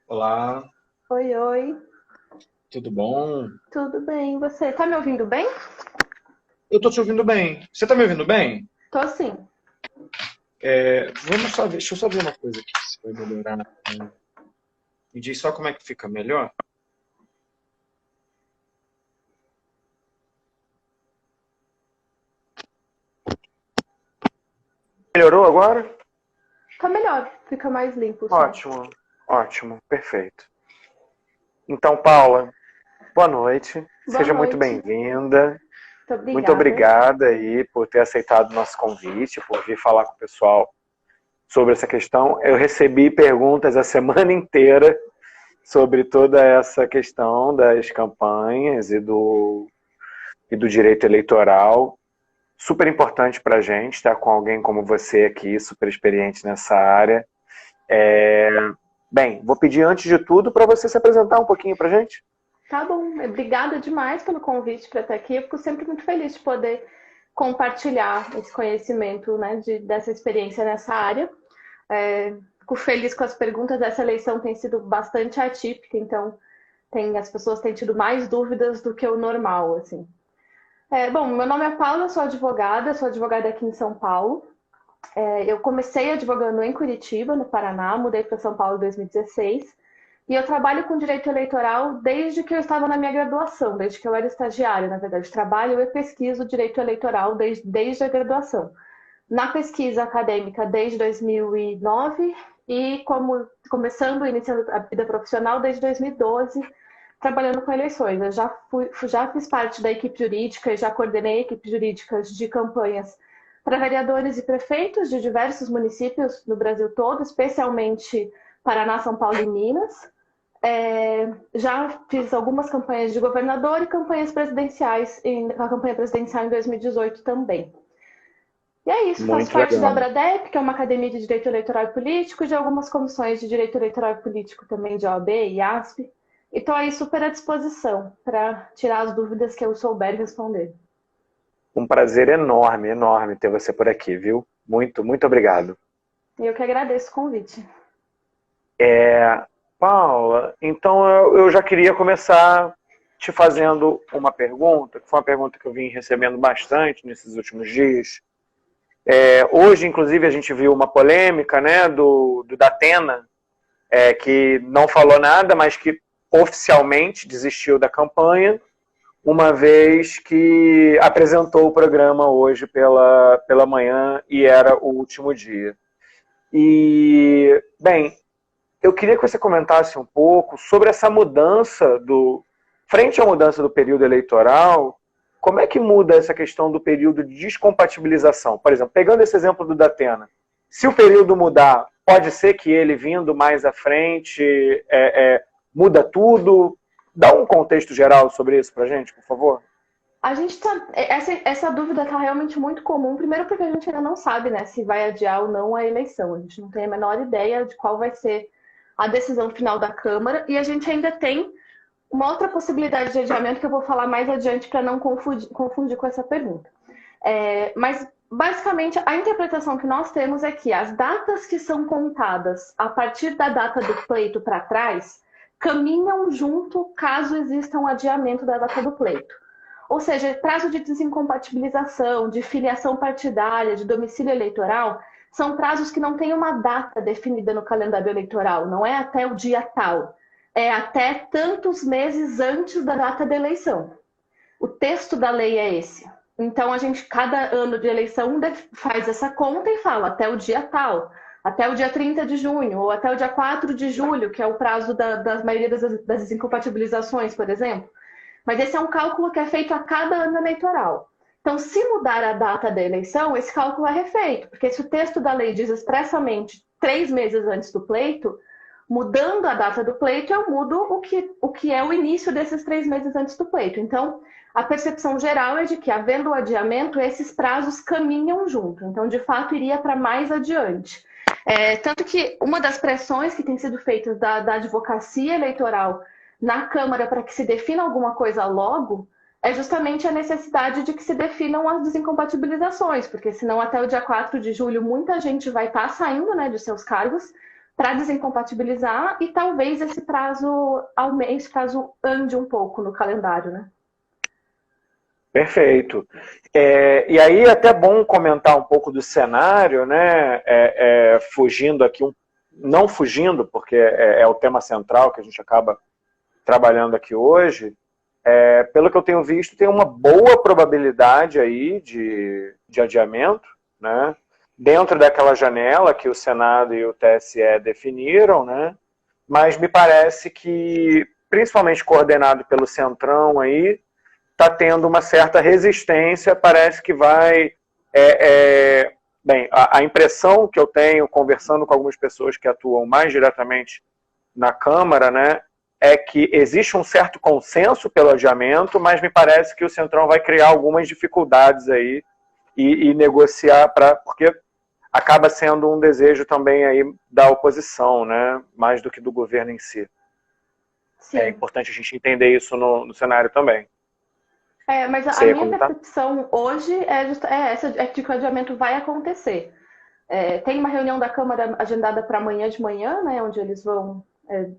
Olá, Oi, oi, tudo bom? tudo bem? E você tá me ouvindo bem? Eu tô te ouvindo bem. Você tá me ouvindo bem? Tô sim. Vamos só ver, deixa eu só ver uma coisa aqui, se vai melhorar. Me diz só como é que fica melhor. Melhorou agora? Tá melhor, fica mais limpo o som. Ótimo, ótimo, perfeito. Então, Paula, boa noite. Boa Seja muito noite, bem-vinda. muito Muito obrigada. obrigada aí por ter aceitado o nosso convite, por vir falar com o pessoal sobre essa questão. Eu recebi perguntas a semana inteira sobre toda essa questão das campanhas e do direito eleitoral. Super importante para a gente estar com alguém como você aqui, super experiente nessa área. Bem, vou pedir antes de tudo para você se apresentar um pouquinho para a gente. Tá bom, obrigada demais pelo convite para estar aqui. Eu fico sempre muito feliz de poder compartilhar esse conhecimento, né, dessa experiência nessa área. Fico feliz com as perguntas. Essa eleição tem sido bastante atípica, então as pessoas têm tido mais dúvidas do que o normal, assim. Bom, meu nome é Paula, sou advogada aqui em São Paulo. Eu comecei advogando em Curitiba, no Paraná, mudei para São Paulo em 2016. E eu trabalho com direito eleitoral desde que eu estava na minha graduação, desde que eu era estagiária, na verdade. Trabalho e pesquiso direito eleitoral desde a graduação. Na pesquisa acadêmica desde 2009 e começando, iniciando a vida profissional desde 2012, trabalhando com eleições. Eu já fiz parte da equipe jurídica e já coordenei equipes jurídicas de campanhas para vereadores e prefeitos de diversos municípios no Brasil todo, especialmente Paraná, São Paulo e Minas. Já fiz algumas campanhas de governador e campanhas presidenciais, a campanha presidencial em 2018 também. E é isso, faço Muito parte da legal. Abradep, que é uma academia de direito eleitoral e político, e de algumas comissões de direito eleitoral e político também, de OAB e ASP. E estou aí super à disposição para tirar as dúvidas que eu souber responder. Um prazer enorme, enorme ter você por aqui, viu? Muito, muito obrigado. E eu que agradeço o convite. Paula, então eu já queria começar te fazendo uma pergunta, que foi uma pergunta que eu vim recebendo bastante nesses últimos dias. Hoje, inclusive, a gente viu uma polêmica, né, do Datena, que não falou nada, mas que oficialmente desistiu da campanha, uma vez que apresentou o programa hoje pela manhã e era o último dia. E, bem, eu queria que você comentasse um pouco sobre essa mudança frente à mudança do período eleitoral, como é que muda essa questão do período de descompatibilização? Por exemplo, pegando esse exemplo do Datena, se o período mudar, pode ser que ele vindo mais à frente muda tudo? Dá um contexto geral sobre isso pra gente, por favor. A gente tá. Essa dúvida está realmente muito comum, primeiro porque a gente ainda não sabe, né, se vai adiar ou não a eleição. A gente não tem a menor ideia de qual vai ser a decisão final da Câmara, e a gente ainda tem uma outra possibilidade de adiamento que eu vou falar mais adiante para não confundir com essa pergunta. Mas, basicamente, a interpretação que nós temos é que as datas que são contadas a partir da data do pleito para trás caminham junto caso exista um adiamento da data do pleito. Ou seja, prazo de desincompatibilização, de filiação partidária, de domicílio eleitoral, são prazos que não têm uma data definida no calendário eleitoral, não é até o dia tal, é até tantos meses antes da data da eleição. O texto da lei é esse. Então, a gente, cada ano de eleição, faz essa conta e fala até o dia tal, até o dia 30 de junho, ou até o dia 4 de julho, que é o prazo da maioria das desincompatibilizações, por exemplo. Mas esse é um cálculo que é feito a cada ano eleitoral. Então, se mudar a data da eleição, esse cálculo é refeito, porque se o texto da lei diz expressamente 3 meses antes do pleito, mudando a data do pleito, eu mudo o que é o início desses 3 meses antes do pleito. Então, a percepção geral é de que, havendo o adiamento, esses prazos caminham junto. Então, de fato, iria para mais adiante. Tanto que uma das pressões que tem sido feitas da advocacia eleitoral na Câmara para que se defina alguma coisa logo é justamente a necessidade de que se definam as desincompatibilizações, porque senão até o dia 4 de julho muita gente vai estar saindo, né, de seus cargos, para desincompatibilizar e talvez esse prazo ande um pouco no calendário, né? Perfeito. E aí é até bom comentar um pouco do cenário, né? Fugindo aqui, não fugindo, porque é o tema central que a gente acaba trabalhando aqui hoje. Pelo que eu tenho visto, tem uma boa probabilidade aí de adiamento, né? Dentro daquela janela que o Senado e o TSE definiram, né? Mas me parece que, principalmente coordenado pelo Centrão aí, está tendo uma certa resistência, parece que vai... Bem, a impressão que eu tenho, conversando com algumas pessoas que atuam mais diretamente na Câmara, né, é que existe um certo consenso pelo adiamento, mas me parece que o Centrão vai criar algumas dificuldades aí e negociar, porque acaba sendo um desejo também aí da oposição, né, mais do que do governo em si. Sim. É importante a gente entender isso no cenário também. Mas a minha percepção hoje essa, é de que o adiamento vai acontecer. Tem uma reunião da Câmara agendada para amanhã de manhã, né, onde eles vão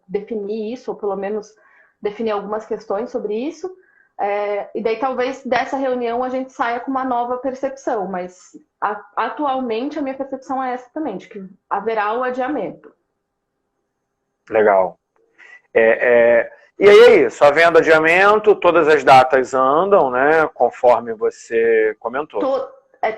definir isso, ou pelo menos definir algumas questões sobre isso. E daí talvez dessa reunião a gente saia com uma nova percepção, mas atualmente a minha percepção é essa também, de que haverá o adiamento. Legal. E aí é isso, havendo adiamento, todas as datas andam, né, conforme você comentou.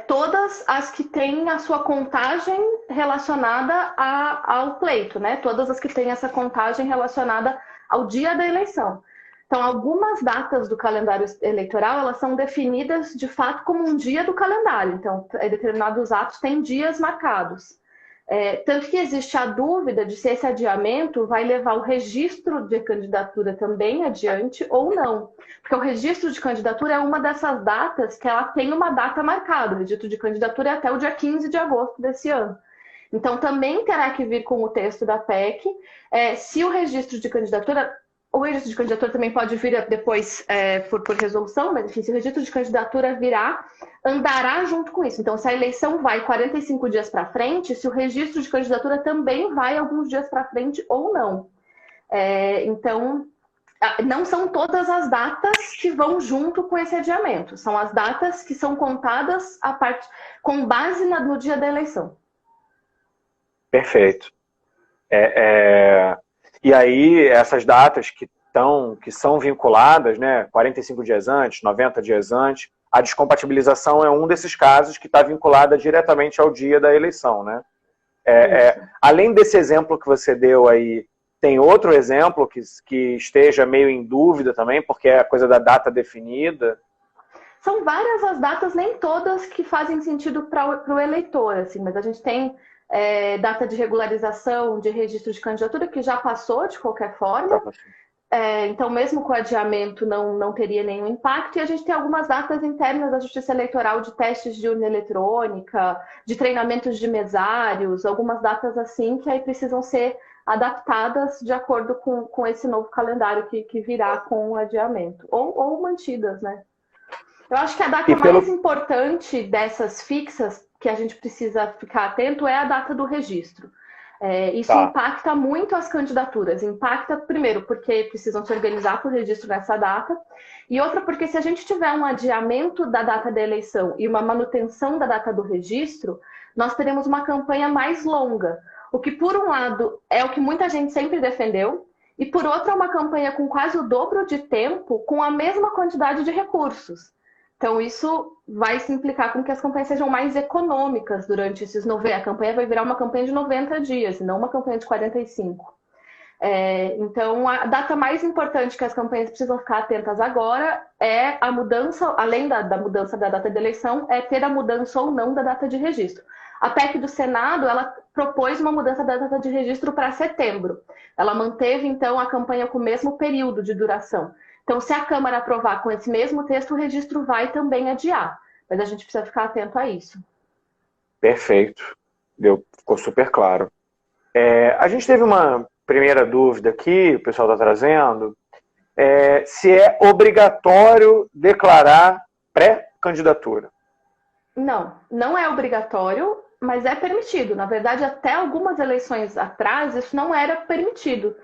Todas as que têm a sua contagem relacionada ao pleito, né? Todas as que têm essa contagem relacionada ao dia da eleição. Então, algumas datas do calendário eleitoral, elas são definidas de fato como um dia do calendário. Então, determinados atos têm dias marcados. Tanto que existe a dúvida de se esse adiamento vai levar o registro de candidatura também adiante ou não. Porque o registro de candidatura é uma dessas datas que ela tem uma data marcada. O registro de candidatura é até o dia 15 de agosto desse ano. Então, também terá que vir com o texto da PEC. Se o registro de candidatura... O registro de candidatura também pode vir depois por resolução, mas enfim, se o registro de candidatura virá, andará junto com isso. Então, se a eleição vai 45 dias para frente, se o registro de candidatura também vai alguns dias para frente ou não. Então, não são todas as datas que vão junto com esse adiamento. São as datas que são contadas com base no dia da eleição. Perfeito. E aí, essas datas que são vinculadas, né, 45 dias antes, 90 dias antes, a descompatibilização é um desses casos que está vinculada diretamente ao dia da eleição, né? Além desse exemplo que você deu aí, tem outro exemplo que esteja meio em dúvida também, porque é a coisa da data definida? São várias as datas, nem todas que fazem sentido para o eleitor, assim, mas a gente tem data de regularização, de registro de candidatura, que já passou de qualquer forma. Então, mesmo com o adiamento, não teria nenhum impacto. E a gente tem algumas datas internas da Justiça Eleitoral de testes de urna eletrônica, de treinamentos de mesários, algumas datas assim que aí precisam ser adaptadas de acordo com esse novo calendário que virá com o adiamento. Ou mantidas, né? Eu acho que a data mais importante dessas fixas que a gente precisa ficar atento é a data do registro. Isso impacta muito as candidaturas. Impacta, primeiro, porque precisam se organizar para o registro nessa data, e outra, porque se a gente tiver um adiamento da data da eleição e uma manutenção da data do registro, nós teremos uma campanha mais longa. O que, por um lado, é o que muita gente sempre defendeu, e, por outro, é uma campanha com quase o dobro de tempo, com a mesma quantidade de recursos. Então, isso vai se implicar com que as campanhas sejam mais econômicas durante esses 90. A campanha vai virar uma campanha de 90 dias, e não uma campanha de 45. Então, a data mais importante que as campanhas precisam ficar atentas agora é a mudança, além da mudança da data de eleição, é ter a mudança ou não da data de registro. A PEC do Senado, ela propôs uma mudança da data de registro para setembro. Ela manteve, então, a campanha com o mesmo período de duração. Então, se a Câmara aprovar com esse mesmo texto, o registro vai também adiar. Mas a gente precisa ficar atento a isso. Perfeito. Ficou super claro. A gente teve uma primeira dúvida aqui, o pessoal está trazendo, se é obrigatório declarar pré-candidatura. Não é obrigatório. mas é permitido. Na verdade, até algumas eleições atrás, isso não era permitido.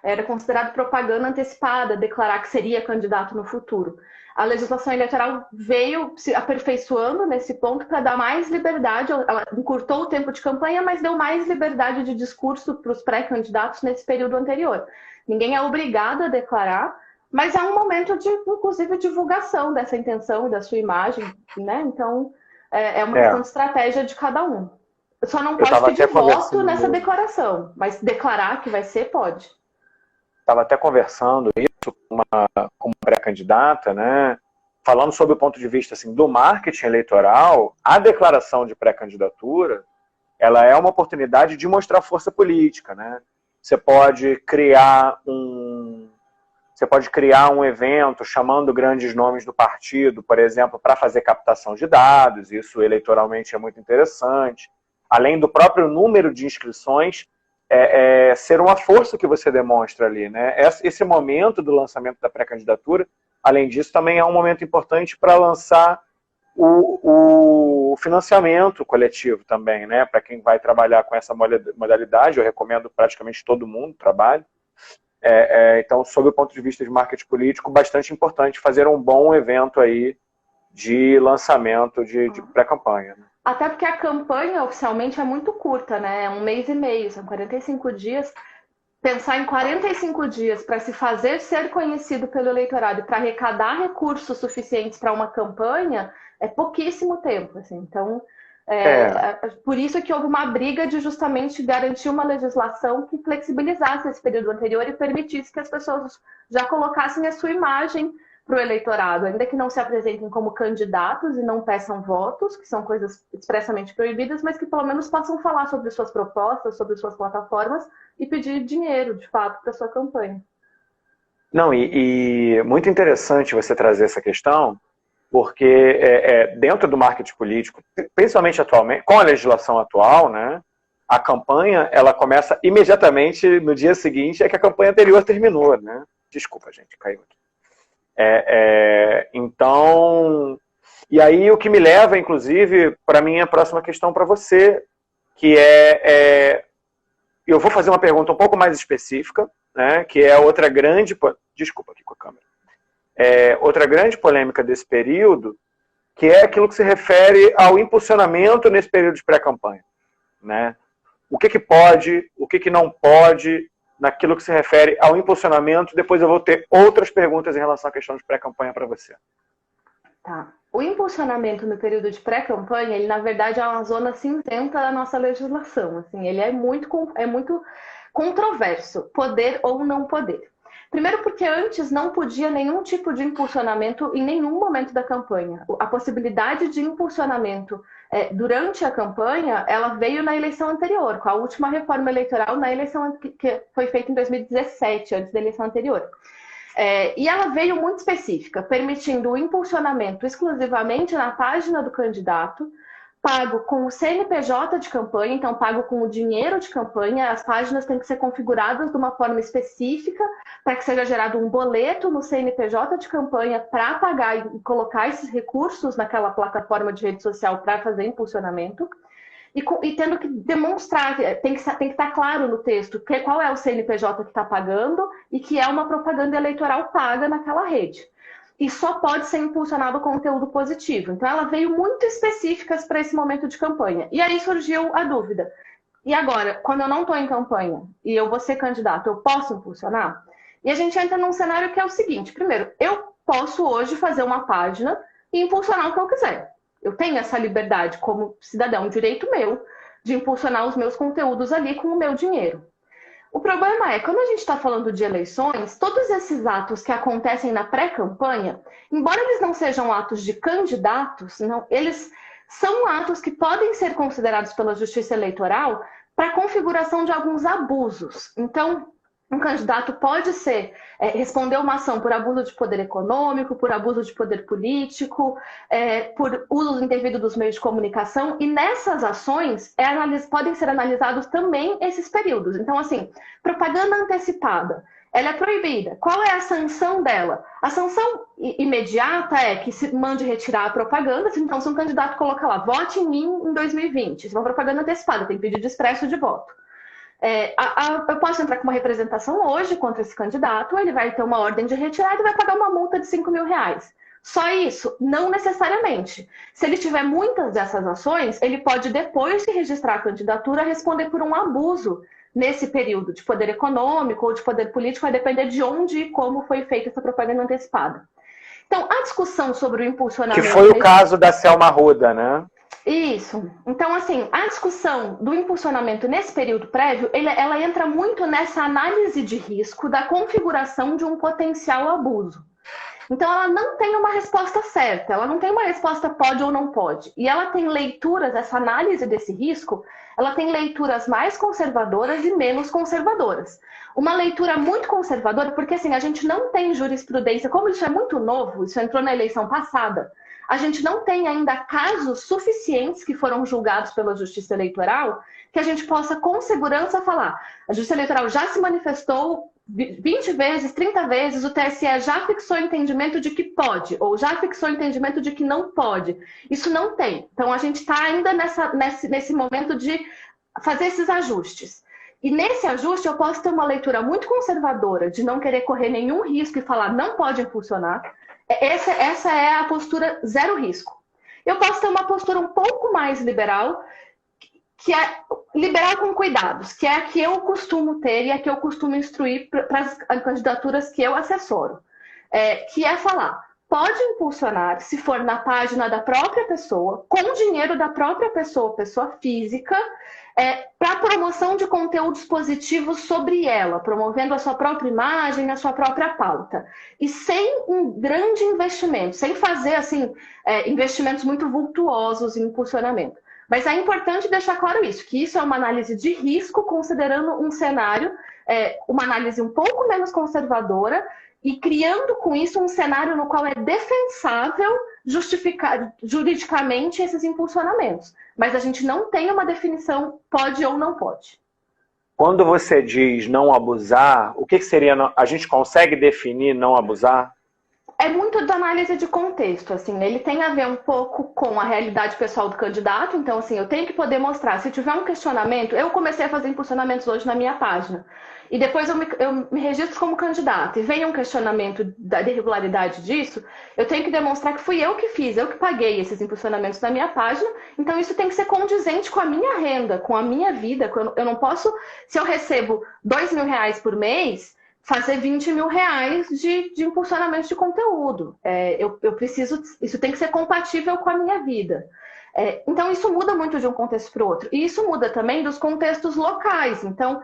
Era considerado propaganda antecipada, declarar que seria candidato no futuro. A legislação eleitoral veio se aperfeiçoando nesse ponto para dar mais liberdade, ela encurtou o tempo de campanha, mas deu mais liberdade de discurso para os pré-candidatos nesse período anterior. Ninguém é obrigado a declarar, mas é um momento de, inclusive, divulgação dessa intenção, da sua imagem, né? Então, é uma questão de estratégia de cada um. Só não pode pedir voto nessa declaração, mas declarar que vai ser, pode. Estava até conversando isso com uma pré-candidata, né? Falando sobre o ponto de vista assim, do marketing eleitoral, a declaração de pré-candidatura, ela é uma oportunidade de mostrar força política, né? Você pode criar um evento chamando grandes nomes do partido, por exemplo, para fazer captação de dados, isso eleitoralmente é muito interessante. Além do próprio número de inscrições, ser uma força que você demonstra ali, né? Esse momento do lançamento da pré-candidatura, além disso, também é um momento importante para lançar o financiamento coletivo também, né? Para quem vai trabalhar com essa modalidade, eu recomendo praticamente todo mundo trabalhe. Então, sob o ponto de vista de marketing político, bastante importante fazer um bom evento aí de lançamento de pré-campanha, né? Até porque a campanha oficialmente é muito curta, né? É 1 mês e meio, são 45 dias. Pensar em 45 dias para se fazer ser conhecido pelo eleitorado e para arrecadar recursos suficientes para uma campanha é pouquíssimo tempo, assim. Então, por isso que houve uma briga de justamente garantir uma legislação que flexibilizasse esse período anterior e permitisse que as pessoas já colocassem a sua imagem para o eleitorado, ainda que não se apresentem como candidatos e não peçam votos, que são coisas expressamente proibidas, mas que pelo menos possam falar sobre suas propostas, sobre suas plataformas e pedir dinheiro, de fato, para sua campanha. Não, e muito interessante você trazer essa questão, porque dentro do marketing político, principalmente atualmente, com a legislação atual, né, a campanha ela começa imediatamente no dia seguinte, que a campanha anterior terminou, né? Desculpa, gente, caiu aqui. Então, e aí o que me leva, inclusive, para a minha próxima questão para você, que eu vou fazer uma pergunta um pouco mais específica, né, que é outra grande... Desculpa aqui com a câmera. Outra grande polêmica desse período, que é aquilo que se refere ao impulsionamento nesse período de pré-campanha, né? O que pode, o que não pode, naquilo que se refere ao impulsionamento. Depois eu vou ter outras perguntas em relação à questão de pré-campanha para você. Tá. O impulsionamento no período de pré-campanha, ele na verdade é uma zona cinzenta da nossa legislação. Assim, ele é muito controverso, poder ou não poder. Primeiro porque antes não podia nenhum tipo de impulsionamento em nenhum momento da campanha. A possibilidade de impulsionamento durante a campanha, ela veio na eleição anterior, com a última reforma eleitoral na eleição que foi feita em 2017, antes da eleição anterior. E ela veio muito específica, permitindo o impulsionamento exclusivamente na página do candidato, pago com o CNPJ de campanha, então pago com o dinheiro de campanha. As páginas têm que ser configuradas de uma forma específica para que seja gerado um boleto no CNPJ de campanha para pagar e colocar esses recursos naquela plataforma de rede social para fazer impulsionamento. E tendo que demonstrar, tem que estar claro no texto qual é o CNPJ que está pagando e que é uma propaganda eleitoral paga naquela rede. E só pode ser impulsionado conteúdo positivo. Então, ela veio muito específicas para esse momento de campanha. E aí surgiu a dúvida. E agora, quando eu não estou em campanha e eu vou ser candidato, eu posso impulsionar? E a gente entra num cenário que é o seguinte. Primeiro, eu posso hoje fazer uma página e impulsionar o que eu quiser. Eu tenho essa liberdade como cidadão, um direito meu, de impulsionar os meus conteúdos ali com o meu dinheiro. O problema é, quando a gente está falando de eleições, todos esses atos que acontecem na pré-campanha, embora eles não sejam atos de candidatos, não, eles são atos que podem ser considerados pela Justiça Eleitoral para a configuração de alguns abusos. Então, um candidato pode responder uma ação por abuso de poder econômico, por abuso de poder político, por uso indevido dos meios de comunicação, e nessas ações podem ser analisados também esses períodos. Então, assim, propaganda antecipada ela é proibida. Qual é a sanção dela? A sanção imediata é que se mande retirar a propaganda. Então, se um candidato coloca lá, vote em mim em 2020, isso é uma propaganda antecipada, tem pedido expresso de voto. Eu posso entrar com uma representação hoje contra esse candidato, ele vai ter uma ordem de retirada e vai pagar uma multa de R$ 5.000. Só isso? Não necessariamente. Se ele tiver muitas dessas ações, ele pode, depois de registrar a candidatura, responder por um abuso nesse período de poder econômico ou de poder político, vai depender de onde e como foi feita essa propaganda antecipada. Então, a discussão sobre o impulsionamento... Que foi o caso da Selma Arruda, né? Isso. Então, assim, a discussão do impulsionamento nesse período prévio, ela entra muito nessa análise de risco da configuração de um potencial abuso. Então, ela não tem uma resposta certa, ela não tem uma resposta pode ou não pode. E ela tem leituras, essa análise desse risco, ela tem leituras mais conservadoras e menos conservadoras. Uma leitura muito conservadora, porque assim, a gente não tem jurisprudência, como isso é muito novo, isso entrou na eleição passada, a gente não tem ainda casos suficientes que foram julgados pela Justiça Eleitoral que a gente possa com segurança falar. A Justiça Eleitoral já se manifestou 20 vezes, 30 vezes, o TSE já fixou entendimento de que pode, ou já fixou entendimento de que não pode. Isso não tem. Então, a gente está ainda nesse momento de fazer esses ajustes. E nesse ajuste, eu posso ter uma leitura muito conservadora, de não querer correr nenhum risco e falar não pode impulsionar. Essa é a postura zero risco. Eu posso ter uma postura um pouco mais liberal, que é liberal com cuidados, que é a que eu costumo ter e a que eu costumo instruir para as candidaturas que eu assessoro. Que é falar, pode impulsionar se for na página da própria pessoa, com o dinheiro da própria pessoa, pessoa física, para promoção de conteúdos positivos sobre ela, promovendo a sua própria imagem, a sua própria pauta. E sem um grande investimento, sem fazer assim, investimentos muito vultuosos em impulsionamento. Mas é importante deixar claro isso, que isso é uma análise de risco, considerando um cenário, uma análise um pouco menos conservadora, e criando com isso um cenário no qual é defensável justificar juridicamente esses impulsionamentos. Mas a gente não tem uma definição pode ou não pode. Quando você diz não abusar, o que seria? A gente consegue definir não abusar? É muito da análise de contexto, assim, ele tem a ver um pouco com a realidade pessoal do candidato, então, assim, eu tenho que poder mostrar, se tiver um questionamento, eu comecei a fazer impulsionamentos hoje na minha página, e depois eu me registro como candidato, e vem um questionamento da irregularidade disso, eu tenho que demonstrar que fui eu que fiz, eu que paguei esses impulsionamentos na minha página, então isso tem que ser condizente com a minha renda, com a minha vida, eu não posso, se eu recebo R$ 2.000 por mês, fazer R$ 20.000 de impulsionamento de conteúdo. Eu preciso, isso tem que ser compatível com a minha vida. Então, isso muda muito de um contexto para o outro. E isso muda também dos contextos locais. Então,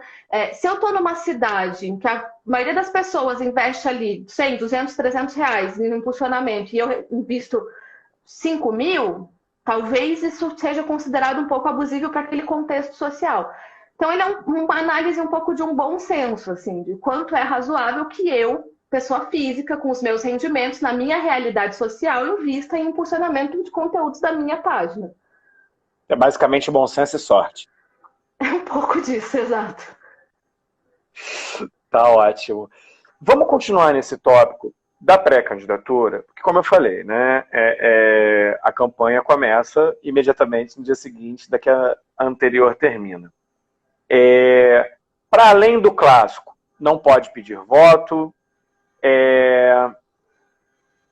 se eu estou numa cidade em que a maioria das pessoas investe ali 100, 200, R$ 300 no impulsionamento e eu invisto 5.000, talvez isso seja considerado um pouco abusivo para aquele contexto social. Então, ele é uma análise um pouco de um bom senso, assim, de quanto é razoável que eu, pessoa física, com os meus rendimentos, na minha realidade social, invista em impulsionamento de conteúdos da minha página. É basicamente bom senso e sorte. É um pouco disso, exato. Tá ótimo. Vamos continuar nesse tópico da pré-candidatura, porque, como eu falei, né, a campanha começa imediatamente no dia seguinte da que a anterior termina. Para além do clássico, não pode pedir voto,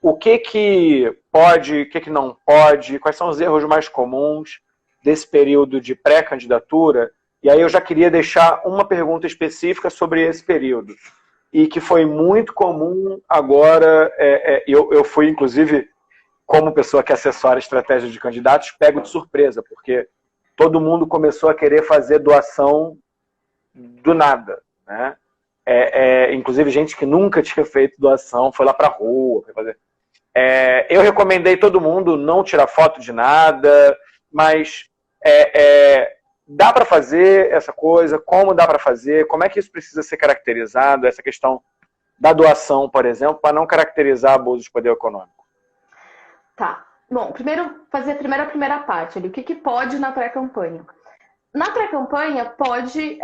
o que pode, o que não pode, quais são os erros mais comuns desse período de pré-candidatura, e aí eu já queria deixar uma pergunta específica sobre esse período, e que foi muito comum agora, eu fui, inclusive, como pessoa que assessora estratégia de candidatos, pego de surpresa, porque todo mundo começou a querer fazer doação do nada, né? Inclusive gente que nunca tinha feito doação foi lá para a rua. Foi fazer. Eu recomendei todo mundo não tirar foto de nada, mas dá para fazer essa coisa? Como dá para fazer? Como é que isso precisa ser caracterizado? Essa questão da doação, por exemplo, para não caracterizar abuso de poder econômico. Tá. Bom, fazer a primeira parte ali. O que pode na pré-campanha? Na pré-campanha, pode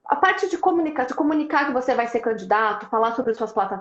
a parte de comunicar que você vai ser candidato, falar sobre suas plataformas,